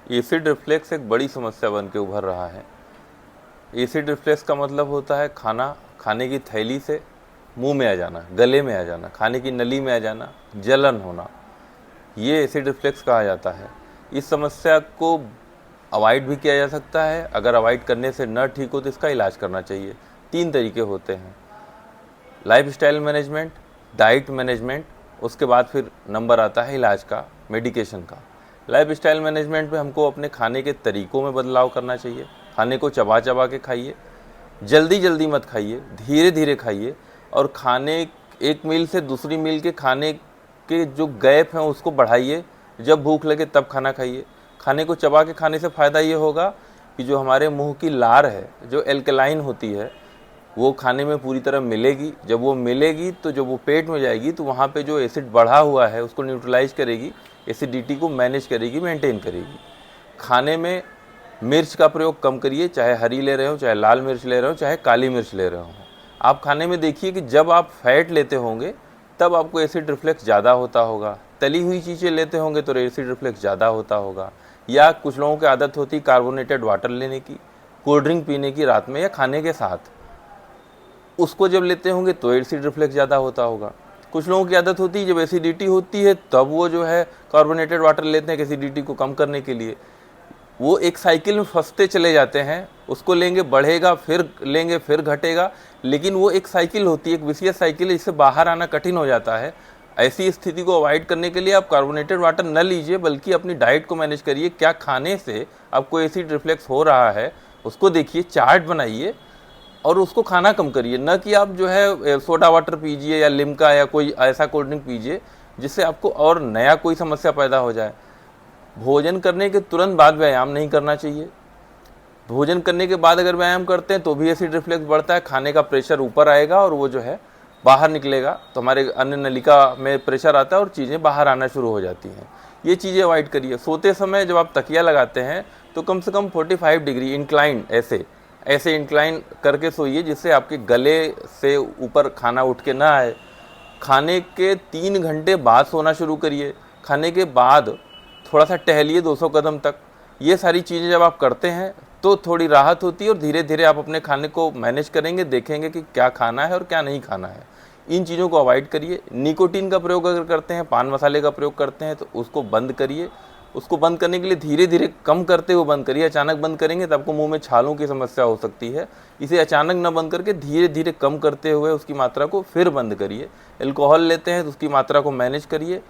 Acid reflex एक बड़ी समस्या बन के उभर रहा है। एसिड रिफ्लेक्स का मतलब होता है खाना खाने की थैली से मुंह में आ जाना, गले में आ जाना, खाने की नली में आ जाना, जलन होना, ये एसिड रिफ्लेक्स कहा जाता है। इस समस्या को अवॉइड भी किया जा सकता है। अगर अवॉइड करने से न ठीक हो तो इसका इलाज करना चाहिए। 3 तरीके होते हैं, लाइफस्टाइल मैनेजमेंट, डाइट मैनेजमेंट, उसके बाद फिर नंबर आता है इलाज का, मेडिकेशन का। लाइफस्टाइल मैनेजमेंट में हमको अपने खाने के तरीकों में बदलाव करना चाहिए। खाने को चबा चबा के खाइए, जल्दी जल्दी मत खाइए, धीरे धीरे खाइए, और खाने एक मील से दूसरी मील के खाने के जो गैप हैं उसको बढ़ाइए। जब भूख लगे तब खाना खाइए। खाने को चबा के खाने से फ़ायदा ये होगा कि जो हमारे मुंह की लार है, जो एल्कलाइन होती है, वो खाने में पूरी तरह मिलेगी। जब वो मिलेगी तो जब वो पेट में जाएगी तो वहाँ पे जो एसिड बढ़ा हुआ है उसको न्यूट्रलाइज करेगी, एसिडिटी को मैनेज करेगी, मेंटेन करेगी। खाने में मिर्च का प्रयोग कम करिए, चाहे हरी ले रहे हो, चाहे लाल मिर्च ले रहे हो, चाहे काली मिर्च ले रहे हो। आप खाने में देखिए कि जब आप फैट लेते होंगे तब आपको एसिड रिफ्लेक्स ज़्यादा होता होगा। तली हुई चीज़ें लेते होंगे तो एसिड रिफ्लेक्स ज़्यादा होता होगा। या कुछ लोगों की आदत होती है कार्बोनेटेड वाटर लेने की, कोल्ड ड्रिंक पीने की रात में या खाने के साथ, उसको जब लेते होंगे तो एसिड रिफ्लेक्स ज़्यादा होता होगा। कुछ लोगों की आदत होती है जब एसिडिटी होती है तब वो जो है कार्बोनेटेड वाटर लेते हैं एसिडिटी को कम करने के लिए। वो एक साइकिल में फंसते चले जाते हैं, उसको लेंगे बढ़ेगा, फिर लेंगे फिर घटेगा, लेकिन वो एक साइकिल होती है, एक विशियस साइकिल है, इससे बाहर आना कठिन हो जाता है। ऐसी स्थिति को अवॉइड करने के लिए आप कार्बोनेटेड वाटर न लीजिए, बल्कि अपनी डाइट को मैनेज करिए। क्या खाने से आपको एसिड रिफ्लेक्स हो रहा है उसको देखिए, चार्ट बनाइए और उसको खाना कम करिए। न कि आप जो है सोडा वाटर पीजिए या लिम्का या कोई ऐसा कोल्ड ड्रिंक पीजिए जिससे आपको और नया कोई समस्या पैदा हो जाए। भोजन करने के तुरंत बाद व्यायाम नहीं करना चाहिए। भोजन करने के बाद अगर व्यायाम करते हैं तो भी एसिड रिफ्लेक्स बढ़ता है, खाने का प्रेशर ऊपर आएगा और वो जो है बाहर निकलेगा, तो हमारे अन्न नलिका में प्रेशर आता है और चीज़ें बाहर आना शुरू हो जाती हैं। ये चीज़ें अवॉइड करिए। सोते समय जब आप तकिया लगाते हैं तो कम से कम 45 डिग्री इंक्लाइन ऐसे इंक्लाइन करके सोइए जिससे आपके गले से ऊपर खाना उठ के ना आए। खाने के 3 घंटे बाद सोना शुरू करिए। खाने के बाद थोड़ा सा टहलिए 200 कदम तक। ये सारी चीज़ें जब आप करते हैं तो थोड़ी राहत होती है और धीरे धीरे आप अपने खाने को मैनेज करेंगे, देखेंगे कि क्या खाना है और क्या नहीं खाना है। इन चीज़ों को अवॉइड करिए। निकोटीन का प्रयोग अगर करते हैं, पान मसाले का प्रयोग करते हैं तो उसको बंद करिए। उसको बंद करने के लिए धीरे धीरे कम करते हुए बंद करिए। अचानक बंद करेंगे तो आपको मुंह में छालों की समस्या हो सकती है। इसे अचानक न बंद करके धीरे धीरे कम करते हुए उसकी मात्रा को फिर बंद करिए। अल्कोहल लेते हैं तो उसकी मात्रा को मैनेज करिए।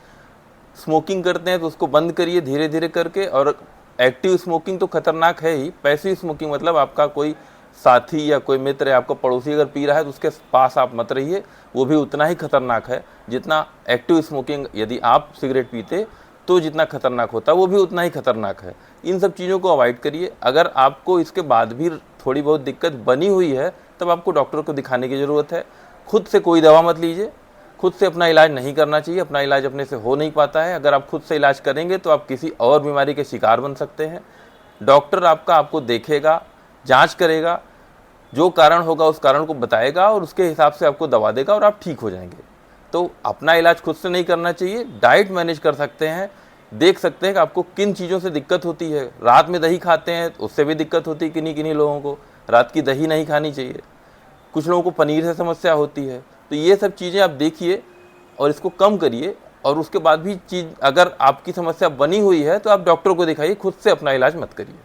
स्मोकिंग करते हैं तो उसको बंद करिए धीरे धीरे करके। और एक्टिव स्मोकिंग तो खतरनाक है ही। पैसिव स्मोकिंग मतलब आपका कोई साथी या कोई मित्र या आपका पड़ोसी अगर पी रहा है तो उसके पास आप मत रहिए, वो भी उतना ही खतरनाक है जितना एक्टिव स्मोकिंग। यदि आप सिगरेट पीते तो जितना खतरनाक होता है वो भी उतना ही खतरनाक है। इन सब चीज़ों को अवॉइड करिए। अगर आपको इसके बाद भी थोड़ी बहुत दिक्कत बनी हुई है तब आपको डॉक्टर को दिखाने की ज़रूरत है। खुद से कोई दवा मत लीजिए, खुद से अपना इलाज नहीं करना चाहिए। अपना इलाज अपने से हो नहीं पाता है। अगर आप खुद से इलाज करेंगे तो आप किसी और बीमारी के शिकार बन सकते हैं। डॉक्टर आपको देखेगा, जांच करेगा, जो कारण होगा उस कारण को बताएगा और उसके हिसाब से आपको दवा देगा और आप ठीक हो जाएंगे। तो अपना इलाज खुद से नहीं करना चाहिए। डाइट मैनेज कर सकते हैं, देख सकते हैं कि आपको किन चीज़ों से दिक्कत होती है। रात में दही खाते हैं तो उससे भी दिक्कत होती है किन्हीं किन्हीं लोगों को। रात की दही नहीं खानी चाहिए। कुछ लोगों को पनीर से समस्या होती है। तो ये सब चीज़ें आप देखिए और इसको कम करिए। और उसके बाद भी चीज़ अगर आपकी समस्या बनी हुई है तो आप डॉक्टर को दिखाइए, खुद से अपना इलाज मत करिए।